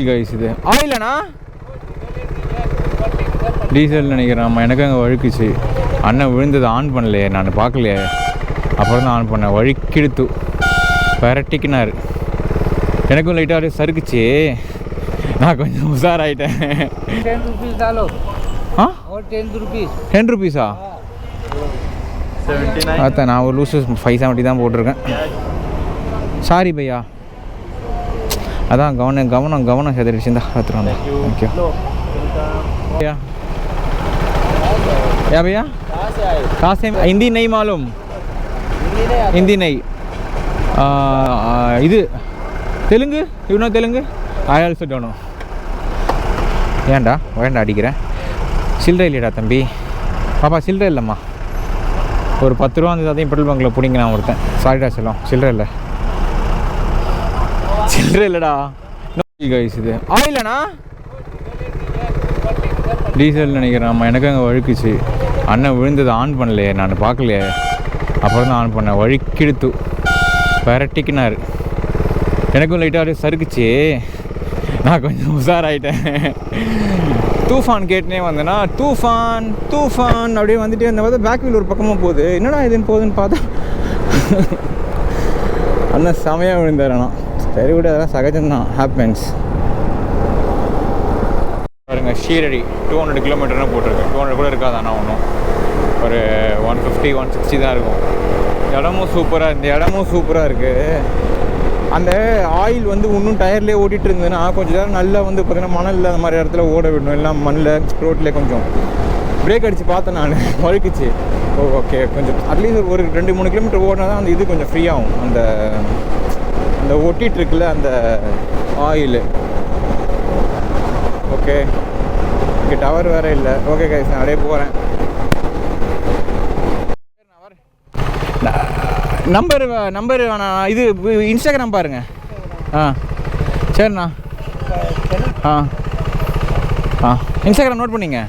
Guys இது ஆயிலண்ணா diesel நினைக்கிறேன். ஆமாம், எனக்கு அங்கே வழுக்குச்சு. அண்ணன் விழுந்தது ஆன் பண்ணலையே, நான் பார்க்கலையே. அப்புறம் தான் ஆன் பண்ணேன். வழுக்கிடுத்து பரட்டிக்கினார். எனக்கும் லைட்டாக அப்படியே சறுக்குச்சு. நான் கொஞ்சம் உஷாராயிட்டேன். 10 rupees डालो. हाँ और 10 rupees. 10 rupees-ஆ? அதான் நான் ஒரு லூசு 570 தான் போட்டிருக்கேன். சாரி பையா. அதான் கவனம் செதறிச்சு. இந்த பார்த்துருவோம். தேங்க்யூ. भैया क्या भैया कहाँ से? हिंदी नहीं मालूम. हिंदी नहीं. இது தெலுங்கு. இவனோ Telugu. I also don't know. ஏன்டா அடிக்கிறேன்? சில்லறை இல்லைடா தம்பி. பாப்பா சில்லறை இல்லைம்மா. ஒரு 10 ரூபா வந்து அதையும் பெட்ரோல் பங்கில் பிடிங்க. நான் ஒருத்தன் சாரிடா செல்லம். சில்லறை இல்லைடா. கைஸ் இது ஆயிலண்ணா டீசல் நினைக்கிறேன். ஆமாம், எனக்கு அங்கே வழுக்குச்சு. அண்ணன் விழுந்தது ஆன் பண்ணலையே, நான் பார்க்கலையே. அப்புறம் தான் ஆன் பண்ணேன். வழுக்கிடுத்து பரட்டிக்கினார். எனக்கும் லைட்டாக அப்படியே சறுக்குச்சு. நான் கொஞ்சம் உஷாராயிட்டேன். தூஃபான் கேட்டுனே வந்தேன்னா தூஃபான் அப்படியே வந்துட்டு அந்த பார்த்தா பேக் வீல் ஒரு பக்கமாக போகுது. என்னடா இதுன்னு போகுதுன்னு பார்த்தா அண்ணன் செமையாக விழுந்தார். ஆனால் சரி விட, அதெல்லாம் சகஜம்தான், ஹேப்பன்ஸ். பாருங்க, ஷீரடி 200 கிலோமீட்டர்னு போட்டிருக்கு. 200 கூட இருக்காது. ஆனால் ஒன்றும் ஒரு 150-160 தான் இருக்கும். இடமும் சூப்பராக இருக்குது. அந்த ஆயில் வந்து இன்னும் டயர்லேயே ஓட்டிகிட்டு இருந்ததுன்னா கொஞ்சம் நேரம் நல்லா வந்து பார்த்தீங்கன்னா மணலில் அந்த மாதிரி இடத்துல ஓட விடணும். எல்லாம் மண்ணில் ரோட்டில் கொஞ்சம் பிரேக் அடித்து பார்த்தேன். நான் வழுக்குச்சு. ஓகே, கொஞ்சம் அட்லீஸ்ட் ஒரு 2-3 கிலோமீட்டர் ஓடினா தான் அந்த இது கொஞ்சம் ஃப்ரீயாகும். அந்த ஒட்டிகிட்டு இருக்குல்ல அந்த ஆயில். ஓகே, இங்கே டவர் வேறு இல்லை. ஓகே கைஸ், நான் அப்படியே போகிறேன். நம்பர் வேணாம். இது இன்ஸ்டாகிராம் பாருங்கள். சரிண்ணா. இன்ஸ்டாகிராம் நோட் பண்ணிங்க.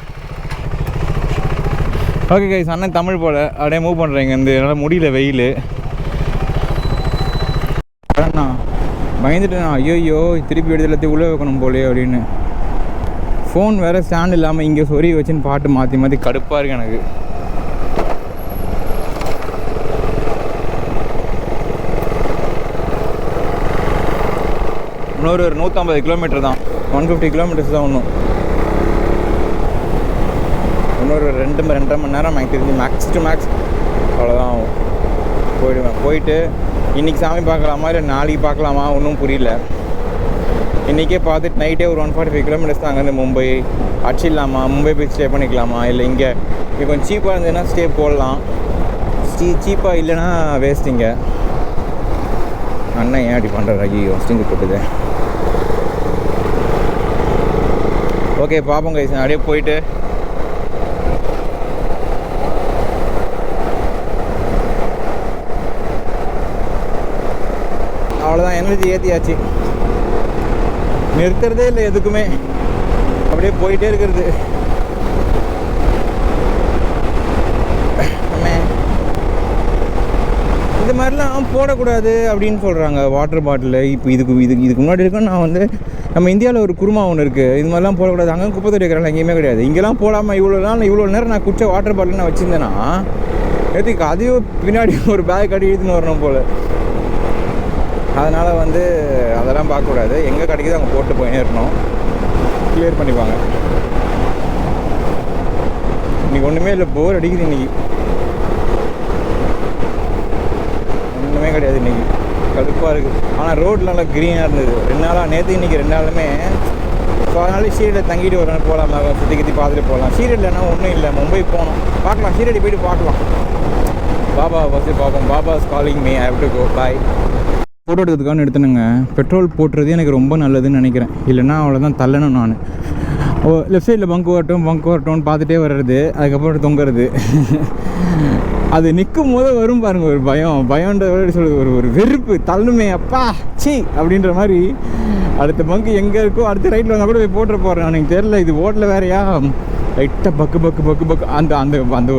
ஓகே கைஸ், அண்ணன் தமிழ் போல் அப்படியே மூவ் பண்ணுறேங்க. என்னால் முடியல, வெயில். அண்ணா பயந்துட்டேண்ணா. ஐயோ திருப்பி எடுத்து எல்லாத்தையும் உள்ளே வைக்கணும் போலே அப்படின்னு. ஃபோன் வேறு ஸ்டாண்ட் இல்லாமல் இங்கே சொறி வச்சுன்னு பாட்டு மாற்றி கடுப்பாக இருக்கு எனக்கு. இன்னொரு 150 கிலோமீட்டர் தான். 150 கிலோமீட்டர்ஸ் தான். இன்னொரு 2-2.5 மணி நேரம் எனக்கு தெரிஞ்சு மேக்ஸ் டு மேக்ஸ் அவ்வளோதான் ஆகும். போயிட்டு இன்றைக்கி சாமி பார்க்கலாமா இல்லை நாளைக்கு பார்க்கலாமா ஒன்றும் புரியல. இன்றைக்கே பார்த்துட்டு நைட்டே ஒரு 145 கிலோமீட்டர்ஸ் தான் அங்கேருந்து மும்பை அடிச்சிடலாமா, மும்பை போய் ஸ்டே பண்ணிக்கலாமா, இல்லை இங்கே கொஞ்சம் சீப்பாக இருந்ததுன்னா ஸ்டே போடலாம். சீப்பாக இல்லைன்னா வேஸ்ட்டிங்க. அண்ணன் ஏன் அப்படி பண்ணுறாரு? ஐயோ ஸ்டிங்கு போட்டுது. ஓகே பார்ப்போம் கைஸ், நான் அப்படியே போயிட்டு அவ்வளோதான். எனர்ஜி ஏற்றியாச்சு. நிறுத்துறதே இல்லை எதுக்குமே, அப்படியே போயிட்டே இருக்கிறது. இந்த மாதிரிலாம் போடக்கூடாது அப்படின்னு சொல்கிறாங்க வாட்டர் பாட்டில். இப்போ இதுக்கு முன்னாடி இருக்கும். நான் வந்து நம்ம இந்தியாவில் ஒரு குருமா ஒன்று இருக்குது. இது மாதிரிலாம் போடக்கூடாது. அங்கே குப்பை தொட்டி வைக்கிறாங்க, எங்கேயுமே கிடையாது. இங்கெல்லாம் போடாமல் இவ்வளோ நேரம் நான் குடிச்ச வாட்டர் பாட்டில் நான் வச்சுருந்தேன்னா எதுக்கு அதையும் பின்னாடி ஒரு பேக் கட்டி இழுத்துன்னு வரணும் போல். அதனால் வந்து அதெல்லாம் பார்க்கக்கூடாது. எங்கே கிடைக்குது அங்கே போட்டு போயினே இருக்கணும். கிளியர் பண்ணிப்பாங்க. இன்றைக்கி ஒன்றுமே இல்லை, போர் அடிக்குது. இன்றைக்கி ஒன்றுமே கிடையாது. இன்றைக்கி கடுப்பாக இருக்குது. ஆனால் ரோட்டில் நல்லா க்ரீனாக இருந்தது 2 நாளாக. நேற்று இன்றைக்கி 2 நாளுமே. ஸோ அதனால ஷீரடியில் தங்கிட்டு ஒரு நாள் போகலாம், சுற்றி பார்த்துட்டு போகலாம். ஷீரடியில்னா ஒன்றும் இல்லை, மும்பை போகணும், பார்க்கலாம். ஷீரடி போய்ட்டு பார்க்கலாம். பாபா ஃபஸ்ட்டு பார்ப்போம். Baba is calling me, I have to go. Bye. Photo எடுக்கிறதுக்கான எடுத்துனுங்க. பெட்ரோல் போட்டுறது எனக்கு ரொம்ப நல்லதுன்னு நினைக்கிறேன். இல்லைன்னா அவ்வளோதான் தள்ளணும். நான் லெஃப்ட் சைடில் பங்க் வரட்டும்னு பார்த்துட்டே வர்றது, அதுக்கப்புறம் தொங்குறது. அது நிற்கும் போது வரும் பாருங்கள் ஒரு பயம்ன்ற சொல்லுது, ஒரு வெறுப்பு, தள்ளுமே அப்பா சி அப்படின்ற மாதிரி. அடுத்த பங்கு எங்கே இருக்கோ அடுத்த ரைட்டில் வந்தால் கூட போய் போட்டு போகிறேன். எனக்கு தெரில, இது ஓட்டில் வேறையா லைட்டாக பக்கு அந்த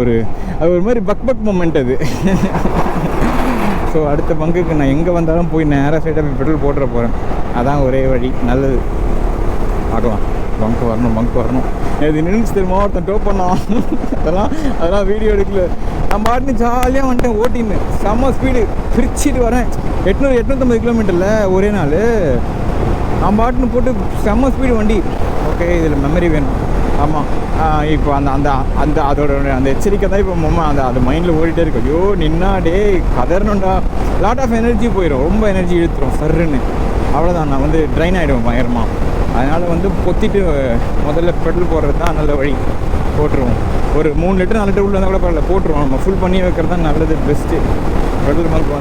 ஒரு மாதிரி பக் மொமெண்ட் அது. ஸோ அடுத்த பங்குக்கு நான் எங்கே வந்தாலும் போய் நேராக சைடாக போய் பெட்ரோல் போட்டுற போகிறேன். அதான் ஒரே வழி, நல்லது. பார்க்கலாம். பங்க் வரணும். இது நின்று தெரியுமா ஒருத்தன் டோ பண்ணான். அதெல்லாம் வீடியோ எடுக்கல. நான் பாட்டு ஜாலியாக வந்துட்டேன் ஓட்டின்னு. செம்ம ஸ்பீடு பிரிச்சுட்டு வரேன். 850 கிலோமீட்டரில் ஒரே நாள். நான் பாட்டுன்னு போட்டு செம்ம ஸ்பீடு வண்டி. ஓகே, இதில் மெமரி வேணும். ஆமாம், இப்போ அந்த அதோட அந்த எச்சரிக்கை தான் இப்போ அது மைண்டில் ஓடிட்டே இருக்கும். ஐயோ நின்னா டே கதறணும்டா, லாட் ஆஃப் எனர்ஜி போயிடும், ரொம்ப எனர்ஜி இழுத்துரும் சர்ன்னு. அவ்வளோதான், நான் வந்து ட்ரைன் ஆகிடுவேன் பயங்கரமாக. அதனால் பொத்திட்டு முதல்ல பெட்ரோல் போடுறது தான் நல்ல வழி. போட்டுருவோம். ஒரு 3 லிட்டர் 4 லிட்டர் உள்ள இருந்தால் கூட பரவாயில்ல, போட்டுருவோம். நம்ம ஃபுல் பண்ணி வைக்கிறது தான் நல்லது, பெஸ்ட்டு. பெட்ரோல் பங்க்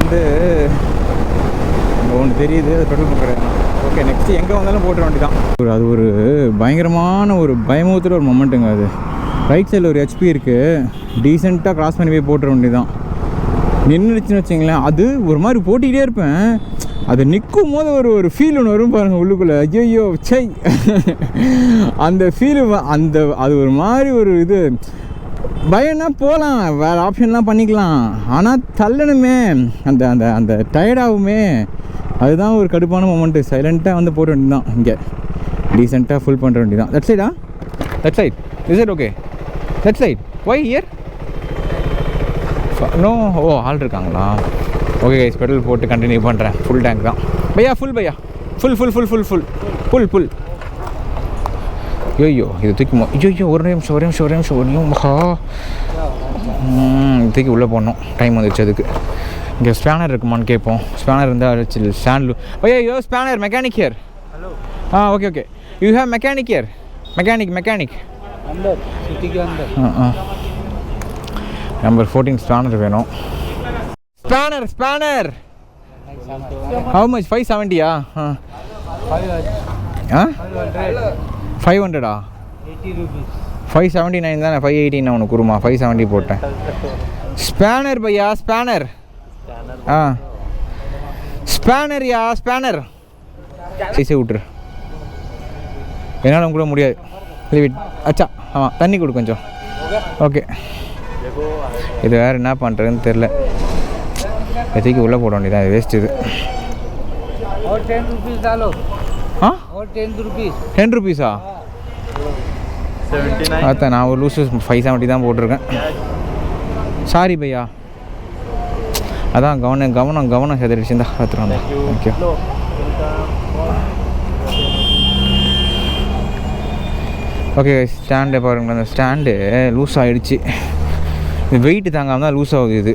அங்கே ஒன்று தெரியுது, அது பெட்ரோல் பங்க் கிடையாது. ஓகே, நெக்ஸ்ட்டு எங்கே வந்தாலும் போட்டுற வேண்டி தான். அது ஒரு பயங்கரமான ஒரு பயமுறுத்துற ஒரு மொமெண்ட்டுங்க. அது ரைட் சைடில் ஒரு ஹெச்பி இருக்குது, டீசெண்டாக க்ராஸ் பண்ணி போய் போட்டுற வேண்டி தான். நின்றுச்சுன்னு வச்சிங்களேன், அது ஒரு மாதிரி போட்டிகிட்டே இருப்பேன். அது நிற்கும் போது ஒரு ஃபீல் ஒன்று வரும் பாருங்கள் உள்ளுக்குள்ளே. ஐயோ சை அந்த ஃபீலு அது ஒரு மாதிரி ஒரு இது பயம்னா போகலாம், வேறு ஆப்ஷன்லாம் பண்ணிக்கலாம். ஆனால் தள்ளணுமே, அந்த அந்த அந்த டயர்டாகுமே. அதுதான் ஒரு கடுப்பான மொமெண்ட்டு. சைலண்ட்டாக போட வேண்டியதான். இங்கே டீசெண்டாக ஃபுல் பண்ணுற வேண்டியதான். தட் சைடா? That side is it? Okay, that side. Why here? No. Oh, ஆள் இருக்காங்களா? ஓகே கைஸ், பெட்ரோல் போட்டு கண்டினியூ பண்ணுறேன். ஃபுல் டேங்க் தான் பையா. ஃபுல் பையா, ஃபுல். ஐயோ இது தூக்கி ஐயோ ஒரு நிமிஷம் மகா தூக்கி உள்ளே போடணும். டைம் வந்துச்சு. அதுக்கு இங்கே ஸ்பேனர் இருக்குமான்னு கேட்போம். ஸ்பேனர் இருந்தால் ஸ்டாண்ட் ஐயோ spanner mechanic here. Hello. Okay you have mechanic here? Mechanic अंदर सिटी के अंदर. நம்பர் 14 ஸ்பேனர் வேணும். Spanner how much? 570? 500 80 rupees. 579 தானே? 580 நான் உனக்கு குருமா 570 போட்டேன். ஸ்பேனர் பையா, ஸ்பேனர் ஐசே விட்டுரு, என்னால் கூட முடியாது. அச்சா ஆமாம், தண்ணி கொடு கொஞ்சம். ஓகே, இது வேறு என்ன பண்ணுறதுன்னு தெரில. எதுக்கு உள்ளே போட வேண்டியதான், இது வேஸ்ட். இது और 10 rupees डालो. और 10 rupees. 10 rupees-ஆ? அதான் நான் ஒரு லூஸு 570 தான் போட்டிருக்கேன். சாரி பையா, அதான் கவனம் செதறிடுச்சு. இந்த பார்த்துருவோம். தேங்க்யூ. ஓகே, ஸ்டாண்டு பாருங்கள். அந்த ஸ்டாண்டு லூஸ் ஆகிடுச்சு. இது வெயிட்டு தாங்காமல் தான் லூஸ் ஆகுது.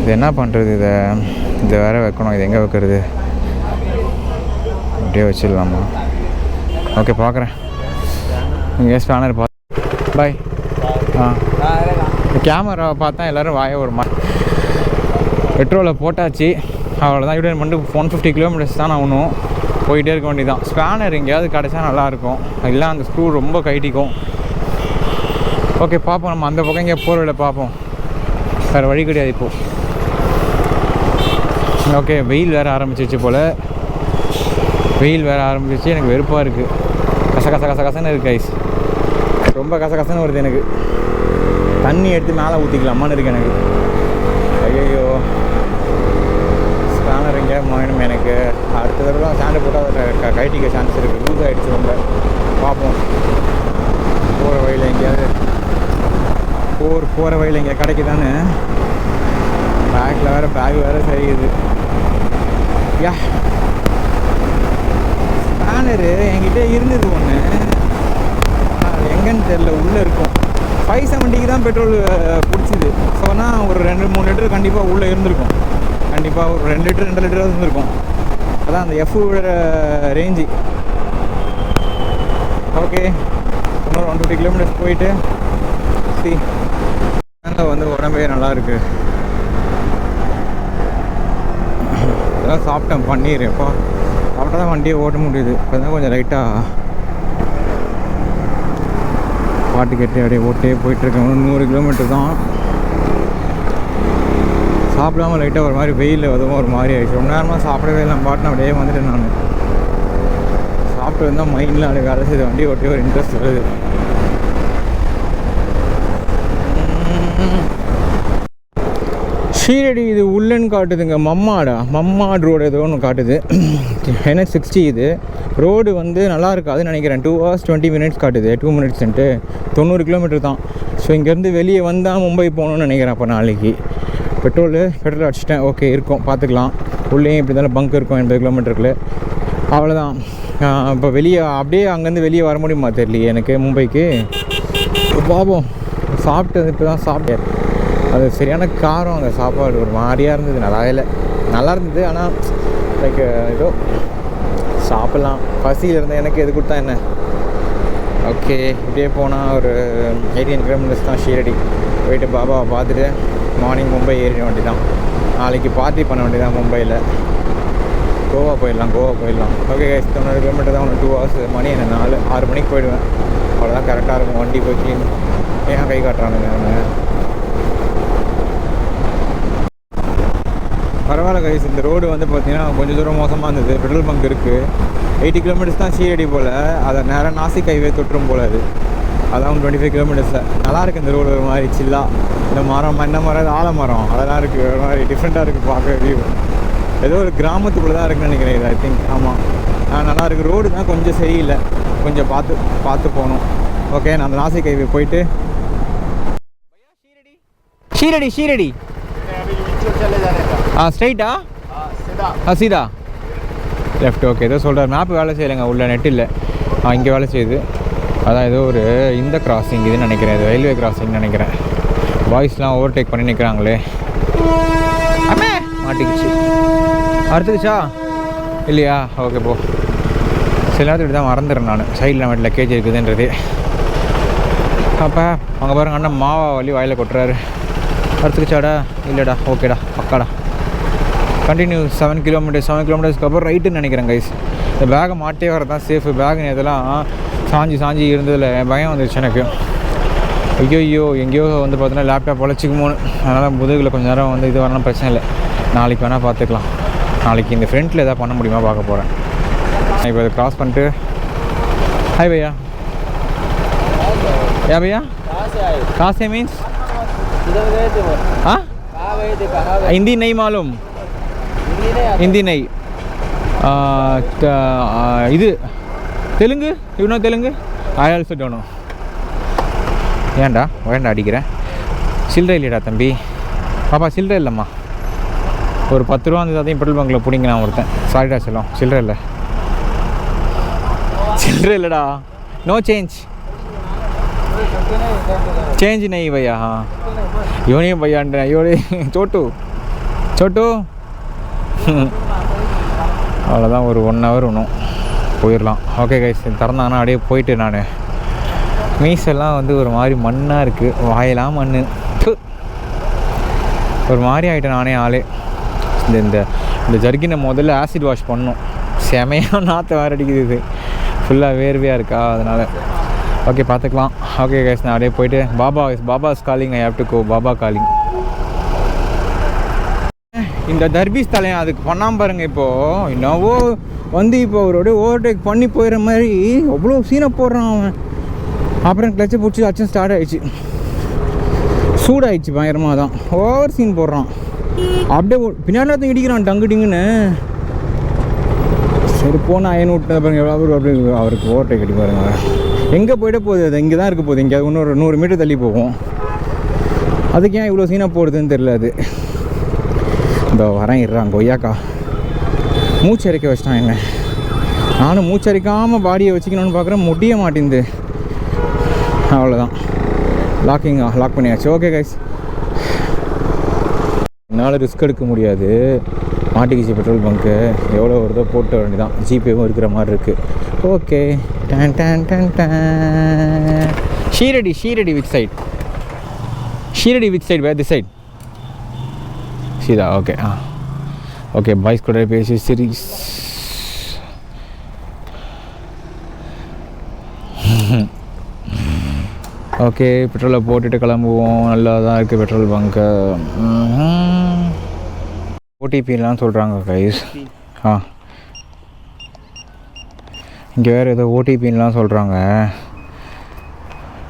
இது என்ன பண்ணுறது? இதை வேறு வைக்கணும். இது எங்கே வைக்கிறது? அப்படியே வச்சிடலாமா? ஓகே, பார்க்குறேன். இங்கே ஸ்பேனர் பாய். கேமரா பார்த்தா எல்லோரும் வாய ஒரு மாதிரி. பெட்ரோலை போட்டாச்சு, அவ்வளோதான். இப்படி பண்ணிட்டு 150 கிலோமீட்டர்ஸ் தான் ஆகணும். போயிட்டே இருக்க வேண்டியதான். ஸ்பேனர் எங்கேயாவது கிடச்சா நல்லாயிருக்கும், இல்லை அந்த ஸ்க்ரூ ரொம்ப கைட்டிக்கும். ஓகே, பார்ப்போம். நம்ம அந்த பக்கம் எங்கேயா போகிற பார்ப்போம். வேறு வழி கிடையாது இப்போது. ஓகே, வெயில் வேறு ஆரம்பிச்சிச்சு போல். எனக்கு வெறுப்பாக இருக்குது. கசகசன்னு இருக்குது ஐஸ். ரொம்ப கசகசன்னு வருது எனக்கு. தண்ணி எடுத்து மேலே ஊற்றிக்கலாமான்னு இருக்குது எனக்கு. ஐயோ, ஸ்பேனர் எங்கேயா வேணும் எனக்கு. அடுத்த தடவை ஸ்டாண்டு போட்டால் அதை கைட்டிக்க சான்ஸ் இருக்குது. லூஸ் ஆகிடுச்சு ரொம்ப. பார்ப்போம். போகிற வழியில் எங்கேயாவது கிடைக்குதானே. பேக்கில் பேக் வேறு சரியுது. யா, ஸ்பேனரு என்கிட்ட இருந்தது ஒன்று, ஆனால் எங்கன்னு தெரில. உள்ளே இருக்கும். 570 தான் பெட்ரோல் பிடிச்சிது. சொன்னால் ஒரு 2-3 லிட்டர் கண்டிப்பாக உள்ளே இருந்திருக்கும். கண்டிப்பாக ஒரு 2 லிட்டர் 2 லிட்டர் இருந்திருக்கும். அதான் அந்த எஃப்ஓட ரேஞ்சு. ஓகே, இன்னொரு 150 கிலோமீட்டர்ஸ் போயிட்டு உடம்பே நல்லா இருக்குது. இதெல்லாம் சாப்பிட்டேன் பன்னீர். எப்போ சாப்பிட்டா தான் வண்டியை ஓட்ட முடியுது. இப்போ தான் கொஞ்சம் லைட்டாக பாட்டு கேட்டு அப்படியே ஓட்டே போயிட்டுருக்கேன். 100 கிலோமீட்டர் தான். சாப்பிடாமல் லைட்டாக ஒரு மாதிரி வெயிலில் அதுவும் ஒரு மாதிரி ஆகிடுச்சு. ரொம்ப நேரமாக சாப்பிடவே இல்லை. பாட்டுன்னு அப்படியே வந்துட்டேன். நான் சாப்பிட்டு இருந்தால் மைண்டில் அப்படியே வேலை செய்து வண்டி ஓட்டி ஒரு இன்ட்ரெஸ்ட் வருது. ஷீரடி இது உள்ளன்னு காட்டுதுங்க. மம்மாட் ரோடு ஏதோ ஒன்று காட்டுது. NH60 இது. ரோடு வந்து நல்லா இருக்காதுன்னு நினைக்கிறேன். 2 hours 20 minutes காட்டுது. 2 minutesன்ட்டு 90 கிலோமீட்டர் தான். ஸோ இங்கேருந்து வெளியே வந்தால் மும்பை போகணுன்னு நினைக்கிறேன். அப்போ நாளைக்கு பெட்ரோல் அடிச்சிட்டேன். ஓகே இருக்கும், பார்த்துக்கலாம். உள்ளேயும் இப்படி இருந்தாலும் பங்க் இருக்கும் 80 கிலோமீட்டருக்குள்ளே. அவ்வளோதான். இப்போ வெளியே அப்படியே அங்கேருந்து வெளியே வர முடியுமா தெரியலையே எனக்கு மும்பைக்கு. பாபம் சாப்பிட்டது இப்போ தான் சாப்பிட்டேன். அது சரியான காரம், அந்த சாப்பாடு ஒரு மாதிரியாக இருந்தது. நல்லா இருந்தது. ஆனால் லைக் ஏதோ சாப்பிட்லாம், பசியில் இருந்தேன். எனக்கு எது கொடுத்தா என்ன. ஓகே, இப்படியே போனால் ஒரு 18 கிலோமீட்டர்ஸ் தான் ஷீரடி. போயிட்டு பாபாவை பார்த்துட்டு மார்னிங் மும்பை ஏறிட வேண்டி தான். நாளைக்கு பார்ட்டி பண்ண வேண்டியதான் மும்பையில். கோவா போயிடலாம். ஓகே கைஸ், 90 கிலோமீட்டர் தான். 2 hours. மணி என்ன 4-6 மணிக்கு போயிடுவேன். அவ்வளோதான் கரெக்டாக இருக்கும். வண்டி போய் க்ளீன் ஏன் கை காட்டுறானுங்க அவனுங்க. பரவாயில்ல கைஸ். இந்த ரோடு வந்து பார்த்திங்கன்னா கொஞ்சம் தூரம் மோசமாக இருந்தது. பெட்ரோல் பங்க் இருக்குது. 80 கிலோமீட்டர்ஸ் தான் ஷீரடி போல். அதை நேராக நாசிக் ஹைவே தொற்றும் போல் அது. அதான் 25 கிலோமீட்டர்ஸில். நல்லாயிருக்கு இந்த ரோடு. ஒரு மாதிரி சில்லாக இந்த மரம் ஆலமரம் அதெல்லாம் இருக்குது. ஒரு மாதிரி டிஃப்ரெண்ட்டாக இருக்குது பார்க்க. வியூ ஏதோ ஒரு கிராமத்துக்குள்ளே தான் இருக்குன்னு நினைக்கிறேன் இது. ஐ திங்க் ஆமாம். நல்லாயிருக்கு. ரோடு தான் கொஞ்சம் சரியில்லை. கொஞ்சம் பார்த்து போகணும். ஓகே, நான் அந்த நாசிக் ஹைவே போயிட்டு ஷீரடி ஸ்ட்ரைட்டா சீதா லெஃப்ட். ஓகே, ஏதோ சொல்கிறார். மேப் வேலை செய்யலைங்க, உள்ள நெட் இல்லை. இங்கே வேலை செய்யுது. அதான் ஏதோ ஒரு இந்த கிராசிங் இதுன்னு நினைக்கிறேன். இது ரயில்வே கிராசிங்னு நினைக்கிறேன். பாய்ஸ்லாம் ஓவர்டேக் பண்ணி நிற்கிறாங்களே. மாட்டிக்கிச்சு. அடுத்துக்குச்சா இல்லையா? ஓகே போ. சில நேரத்துக்கு தான் மறந்துடுறேன் நான் சைடில் நம்ம லக்கேஜ் இருக்குதுன்றது. அப்போ அங்கே பாருங்க, அண்ணன் மாவா வலி வாயில் கொட்டுறாரு. அடுத்துக்குச்சாடா? இல்லைடா. ஓகேடா, பக்காடா. கண்டினியூ 7 கிலோமீட்டர்ஸ்க்கு அப்புறம் ரைட்டுன்னு நினைக்கிறேன் கைஸ். இந்த பேகை மாட்டே வரதான் சேஃபு. பேகு இதெல்லாம் சாஞ்சி இருந்ததில் பயம் வந்துருச்சு எனக்கு. ஐயோ எங்கேயோ வந்து பார்த்தீங்கன்னா லேப்டாப் உழைச்சிக்குமோன்னு. அதனால் முதுகில் கொஞ்சம் நேரம் வந்து இது வரலாம், பிரச்சனை இல்லை. நாளைக்கு வேணால் பார்த்துக்கலாம். நாளைக்கு இந்த ஃப்ரண்ட்டில் எதாவது பண்ண முடியுமா பார்க்க போகிறேன். நான் இப்போ அதை க்ராஸ் பண்ணிட்டு ஹாய் பையா. या भैया कहाँ से मीन्स? हाँ, हिंदी नहीं मालूम. हिंदी नहीं. இது Telugu. You know Telugu? I also don't know. ஏன்டா அடிக்கிறேன்? சில்லறை இல்லைடா தம்பி. பாப்பா சில்லறை இல்லைம்மா. ஒரு 10 ரூபா வந்து அதையும் பெட்ரோல் பங்கில் பிடிங்க. நான் ஒருத்தன் சாரிடா செல்லம், சில்லறை இல்லைடா. नो चेंज नहीं भैया. हाँ யோனி பையான்ற யோனி சோட்டு அவ்வளோதான். ஒரு 1 hour இன்னும் போயிடலாம். ஓகே கைஸ், திறந்தாங்கன்னா அப்படியே போயிட்டு நான் மீசெல்லாம் வந்து ஒரு மாதிரி மண்ணாக இருக்குது. வாயெல்லாம் மண். ஒரு மாதிரி ஆகிட்டேன் நானே ஆளே. இந்த ஜர்கினை முதல்ல ஆசிட் வாஷ் பண்ணணும். செமையாக நாற்ற வேறு அடிக்குது. இது ஃபுல்லாக வேர்வையாக இருக்கா, அதனால். ஓகே பார்த்துக்கலாம். ஓகே கைஸ், நான் அப்படியே போயிட்டு Baba's calling. I have to go. Baba calling. இந்த தர்பீஸ் தலையன் அதுக்கு பண்ணாமல் பாருங்கள். இப்போது என்னவோ வந்து இப்போ அவரோட ஓவர்டேக் பண்ணி போயிடுற மாதிரி அவ்வளோ சீனை போடுறான் அவன். அப்புறம் கிளச்சை பிடிச்சி அச்சன் ஸ்டார்ட் ஆகிடுச்சு. சூடாகிடுச்சு பயங்கரமாக தான். ஓவர் சீன் போடுறான். அப்படியே பின்னாடி இடிக்கிறான் டங்கு டிங்குன்னு. சரி போனால் அயன் விட்டு பாருங்க எவ்வளோ அப்படி அவருக்கு ஓவர்டேக் அடி பாருங்க. எங்கே போய்ட போகுது? அது இங்கே தான் இருக்க போகுது. இங்கே இன்னொரு 100 மீட்டர் தள்ளி போகும். அதுக்கு ஏன் இவ்வளோ சீனாக போடுதுன்னு தெரியல. அது இந்த வரேன் இடுறான் கொய்யாக்கா. மூச்சரிக்க வச்சிட்டான் என்ன. நானும் மூச்சரிக்காமல் பாடியை வச்சுக்கணும்னு பார்க்குறேன், முடிய மாட்டேங்குது. அவ்வளோதான், லாக் பண்ணியாச்சு. ஓகே கைஸ், என்னால் ரிஸ்க் எடுக்க முடியாது. மாட்டிக்கிச்சு பெட்ரோல் பங்க்கு. எவ்வளோ வருதோ போட்ட வேண்டியதான். ஜிபேவும் இருக்கிற மாதிரி இருக்குது. Okay. Shirdi which side? Where the side? Sita. Okay. Okay boys கூட பேசி சீரிஸ். ஓகே, பெட்ரோலை போட்டுட்டு கிளம்புவோம். நல்லா தான் இருக்குது பெட்ரோல் பங்க்கு. ஓடிபிலாம் சொல்கிறாங்க கைஸ். இங்கே வேறு ஏதோ ஓடிபின்லாம் சொல்கிறாங்க.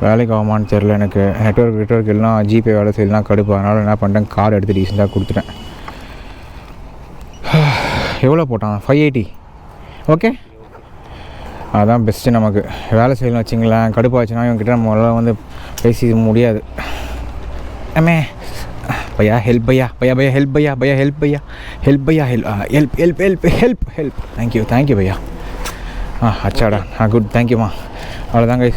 வேலைக்கு ஆகுமான்னு தெரில எனக்கு. நெட்ஒர்க் இல்லைனா ஜிபே வேலை செய்யலாம் கடுப்பு. அதனால் என்ன பண்ணிட்டேன், கார்டு எடுத்து டீசெண்டாக கொடுத்துட்டேன். எவ்வளோ போட்டான்? 580. ஓகே அதுதான் பெஸ்ட்டு. நமக்கு வேலை செய்யணும் வச்சிங்களேன், கடுப்பாச்சுன்னா இவங்ககிட்ட நம்மளால் வந்து பேசி முடியாது. அம்மே भैया हेल्प भैया भैया भैया हेल्प भैया भैया हेल्प भैया हेल्प भैया help help help help help help thank you भैया. அச்சாடா குட் தேங்க்யூம்மா. அவ்வளோதாங்க.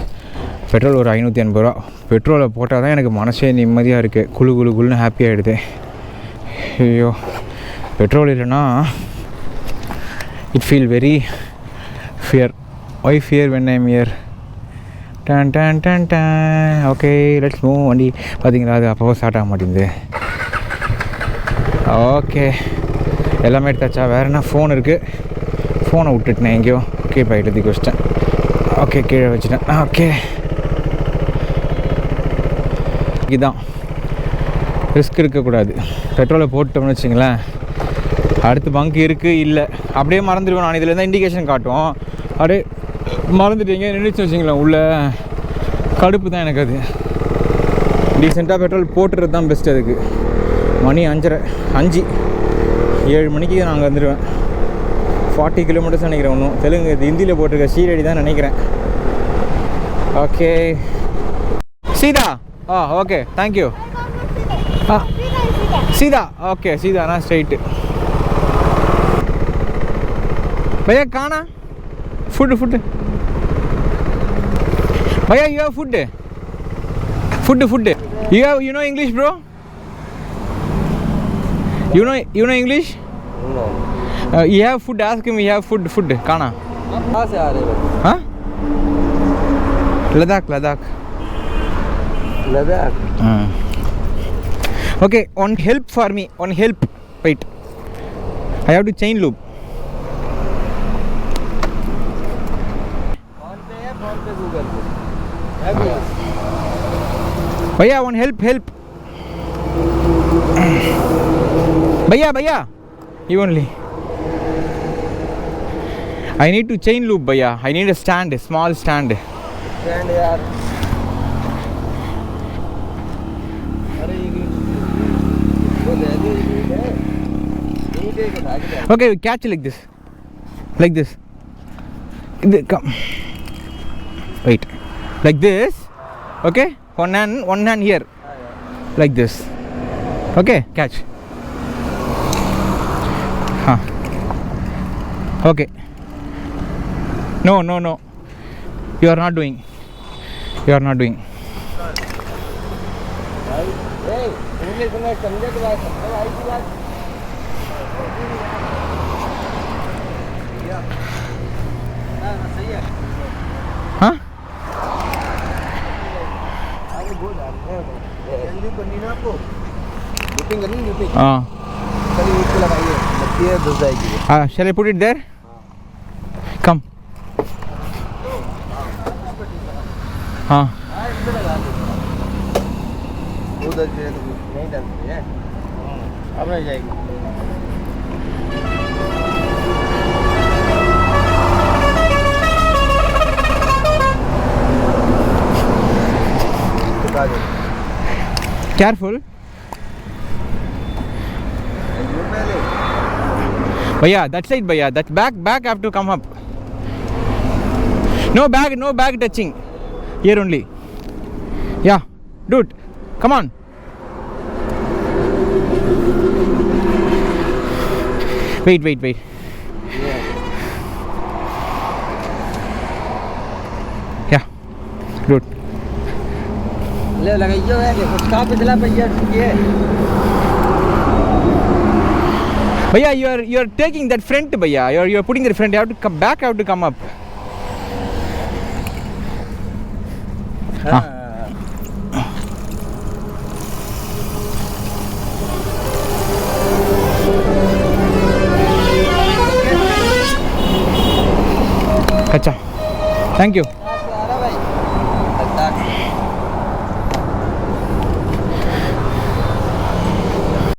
பெட்ரோல் ஒரு 580 ரூபா. பெட்ரோலை போட்டால் தான் எனக்கு மனசே நிம்மதியாக இருக்குது. குழு குழு குழுன்னு ஹாப்பி ஆகிடுது. ஐயோ பெட்ரோல் இல்லைன்னா it feel very fear. Why fear when I'm here. டன் டன் டன் டன். Okay let's move. வண்டி பார்த்தீங்களா, அது அப்போ ஸ்டார்ட் ஆக மாட்டேங்குது. ஓகே எல்லாமே எடுத்தாச்சா? வேறு என்ன ஃபோன் இருக்குது, ஃபோனை விட்டுட்டேன் எங்கேயோ. ஓகே பைட்டு தூக்கி வச்சிட்டேன். ஓகே கீழே வச்சுட்டேன். ஓகே இதுதான் ரிஸ்க் இருக்கக்கூடாது. பெட்ரோலை போட்டோம்னு வச்சுங்களேன், அடுத்து பங்க் இருக்குது இல்லை அப்படியே மறந்துடுவேன் நான். இதில் தான் இண்டிகேஷன் காட்டும், அப்படியே மறந்துட்டீங்க நின்றுச்சு வச்சிங்களேன், உள்ள கடுப்பு தான் எனக்கு. அது டீசெண்டாக பெட்ரோல் போட்டுறது தான் பெஸ்ட்டு. அதுக்கு மணி 5:30 7 மணிக்கு நான் அங்கே வந்துடுவேன். 40 கிலோமீட்டர்ஸ் நினைக்கிறேன். ஒன்றும் தெலுங்கு இது ஹிந்தியில் போட்டிருக்க ஷீரடி தான் நினைக்கிறேன். ஓகே சீதா. Okay thank you. சீதா ஓகே சீதாண்ணா ஸ்ட்ரைட்டு. भैया खाना फूड फूड भैया you have food you know English bro, you know English no you have food, ask him you have food खाना. आप कहाँ से आ रहे हो? हाँ Ladakh okay one help for me, one help. Wait, I have to chain loop. Google भैया one help भैया you only I need to chain loop भैया. I need a stand, small stand यार. अरे वो ले दे नहीं देगा. okay we catch like this come wait like this. Okay one hand here like this. Okay catch. Okay no you are not doing hey English में समझे तो बात समझो आई की बात. सही है. हाँ आगे बोल जल्दी करनी ना आपको. बुकिंग करनी बुकिंग. हाँ चलिए इसको लगाइए, लगती है दस जाएगी. shall I put it there? come हाँ इसमें लगा दो. उधर से नहीं डालती है. अब नहीं जाएगी. careful भैया that side भैया that back have to come up. no bag touching here only. yeah dude come on. wait yeah dude ले लगाइए है कि कुछ कहाँ पे चला भैया ये. भैया you are taking that front भैया, you are putting the front. You have to come back, have to come up. अच्छा thank you.